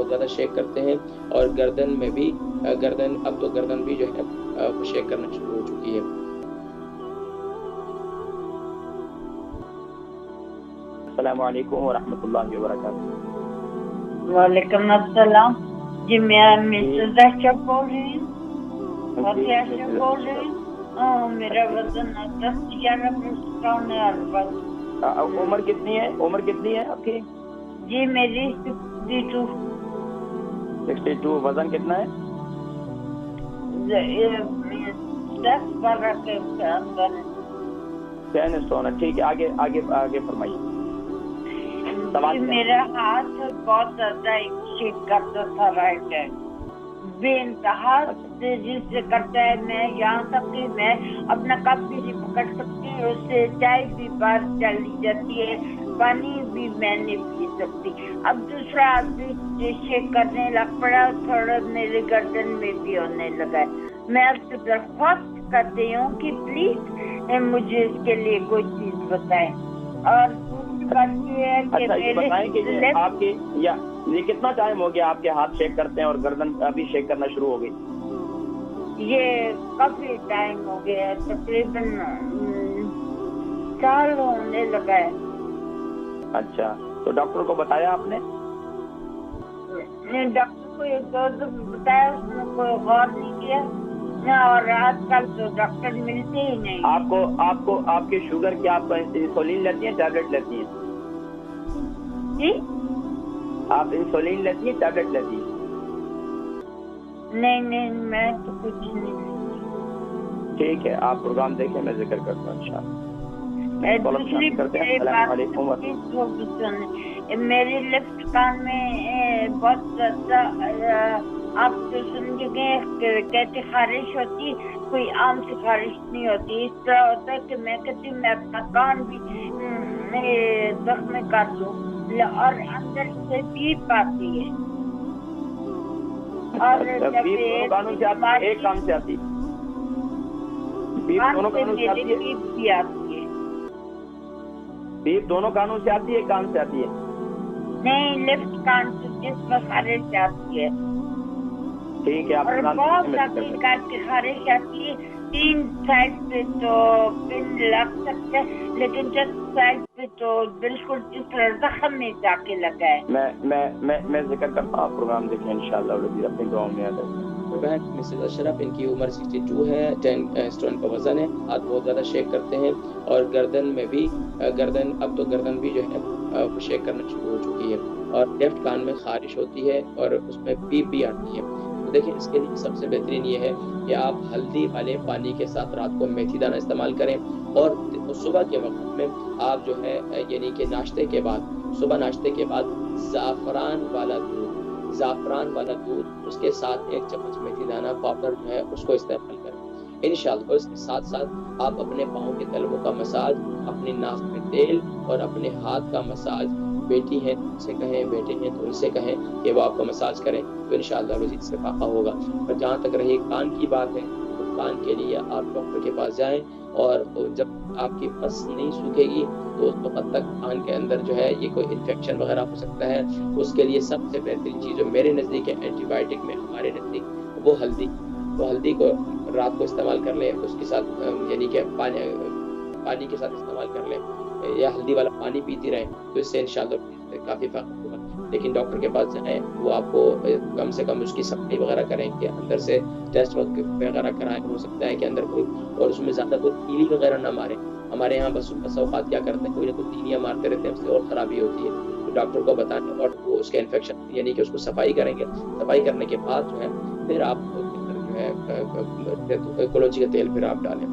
زیادہ شیک کرتے ہیں اور گردن میں بھی اب تو گردن بھی جو ہے وہ شیک کرنا شروع ہو چکی ہے۔ السلام علیکم ورحمۃ اللہ وبرکاتہ۔ وعلیکم السلام جی، میں مسز اشرف بول رہی ہوں، اشرف بول رہی ہوں۔ میرا وزن 10-11 ہے اور بس۔ عمر کتنی ہے آپ کی؟ جی میری 62۔ 62۔ وزن کتنا ہے؟ 10-12 کے اندر۔ 10 stone۔ ٹھیک ہے، آگے فرمائیے۔ میرا ہاتھ بہت زیادہ شیک کرتا تھا، رائٹ ہینڈ بے انتہا تیزی سے کرتا ہے۔ میں یہاں تک کہ میں اپنا کپ بھی نہیں پکڑ سکتی، اس سے چائے بھی باہر چلی جاتی ہے، پانی بھی میں نہیں پی سکتی۔ اب دوسرا آدمی شیک کرنے لگ پڑا، تھوڑا میرے گردن میں بھی ہونے لگا ہے۔ میں آپ سے درخواست کرتی ہوں کہ پلیز مجھے اس کے لیے کوئی چیز بتائیں۔ اور دوسری بات یہ ہے کہ بتائیں کہ آپ کی یہ کتنا ٹائم ہو گیا آپ کے ہاتھ شیک کرتے ہیں اور گردن ابھی شیک کرنا شروع ہو گئی؟ یہ کافی ٹائم ہو گیا ہے، تقریباً سال ہونے لگا ہے۔ اچھا، تو ڈاکٹر کو بتایا آپ نے؟ ڈاکٹر کو ایک دو بتایا، اس نے کوئی غور نہیں کیا، اور آج کل تو ڈاکٹر ملتے ہی نہیں۔ آپ کے شوگر کی آپ انسولین لیتی ہیں، ٹیبلٹ لیتی ہیں؟ جی آپ انسولین لیتی ہیں، ٹیبلٹ لیتی ہیں؟ نہیں، میں تو کچھ نہیں لیتی۔ ٹھیک ہے، آپ پروگرام دیکھیں، میں ذکر کرتا ہوں انشاءاللہ۔ دوسری میری لیفٹ کان میں بہت زیادہ، آپ تو سمجھ گئے، کہتے خارش ہوتی، کوئی عام سی خارش نہیں ہوتی۔ اس طرح ہوتا ہے کہ میں کہتی ہوں میں اپنا کان بھی زخم کر لوں، اور اندر سے پیپ آتی ہے۔ اور جب ایک کان سے آتی ہے، دونوں کانوں سے آتی ہے، پیپ بھی آتی ہے۔ پیپ دونوں کانوں سے آتی ہے، ایک کان سے آتی ہے؟ نہیں، لیفٹ کان سے، جس میں خارش آتی ہے۔ ٹھیک ہے، آپ اور بہت زیادہ کاٹ کے خارش آتی ہے، 3 سائڈ پہ تو پن لگ سکتا ہے، لیکن جس سائڈ پہ تو بالکل اس طرح زخم میں جا کے لگا ہے۔ میں ذکر کرتا ہوں، آپ پروگرام دیکھیں انشاءاللہ اپنی دعاؤں میں یاد رکھیں۔ بہن مسز اشرف، ان کی عمر 62 ہے، 10 stone کا وزن ہے، ہاتھ بہت زیادہ شیک کرتے ہیں اور گردن میں بھی اب تو گردن بھی جو ہے وہ شیک کرنا شروع ہو چکی ہے، اور لیفٹ کان میں خارش ہوتی ہے اور اس میں پیپ بھی آتی ہے۔ تو دیکھیں، اس کے لیے سب سے بہترین یہ ہے کہ آپ ہلدی والے پانی کے ساتھ رات کو میتھی دانہ استعمال کریں، اور صبح کے وقت میں آپ جو ہے یعنی کہ صبح ناشتے کے بعد زعفران والا دودھ اس کے ساتھ 1 چمچ میتھی دانہ پاؤڈر جو ہے اس کو استعمال کریں انشاءاللہ۔ اور اس کے ساتھ ساتھ آپ اپنے پاؤں کے تلووں کا مساج، اپنی ناک میں تیل اور اپنے ہاتھ کا مساج، بیٹی ہیں ان سے کہیں، بیٹے ہیں تو ان سے کہیں کہ وہ آپ کا مساج کریں، تو انشاءاللہ مزید شفا ہوگا۔ اور جہاں تک رہی کان کی بات ہے، تو کان کے لیے آپ ڈاکٹر کے پاس جائیں، اور جب آپ کی پس نہیں سوکھے گی تو اس وقت تک کان کے اندر جو ہے یہ کوئی انفیکشن وغیرہ ہو سکتا ہے۔ اس کے لیے سب سے بہترین چیز جو میرے نزدیک ہے، اینٹی بایوٹک میں ہمارے نزدیک، وہ ہلدی کو رات کو استعمال کر لیں، اس کے ساتھ یعنی کہ پانی کے ساتھ استعمال کر لیں، یا ہلدی والا پانی پیتی رہیں، تو اس سے انشاءاللہ کافی فرق ہوگا۔ لیکن ڈاکٹر کے پاس جائیں، وہ آپ کو کم سے کم اس کی صفائی وغیرہ کریں کہ اندر سے ٹیسٹ وغیرہ کرائیں، ہو سکتا ہے کہ اندر کوئی، اور اس میں زیادہ کوئی تیلی وغیرہ نہ مارے۔ ہمارے یہاں بس اوقات کیا کرتے ہیں، کوئی نہ کوئی تیلیاں مارتے رہتے ہیں، اس سے اور خرابی ہوتی ہے۔ تو ڈاکٹر کو بتانا، اور وہ اس کے انفیکشن یعنی کہ اس کو صفائی کریں گے، صفائی کرنے کے بعد جو ہے پھر آپ جو ہے ایکولوجی کا تیل پھر آپ ڈالیں۔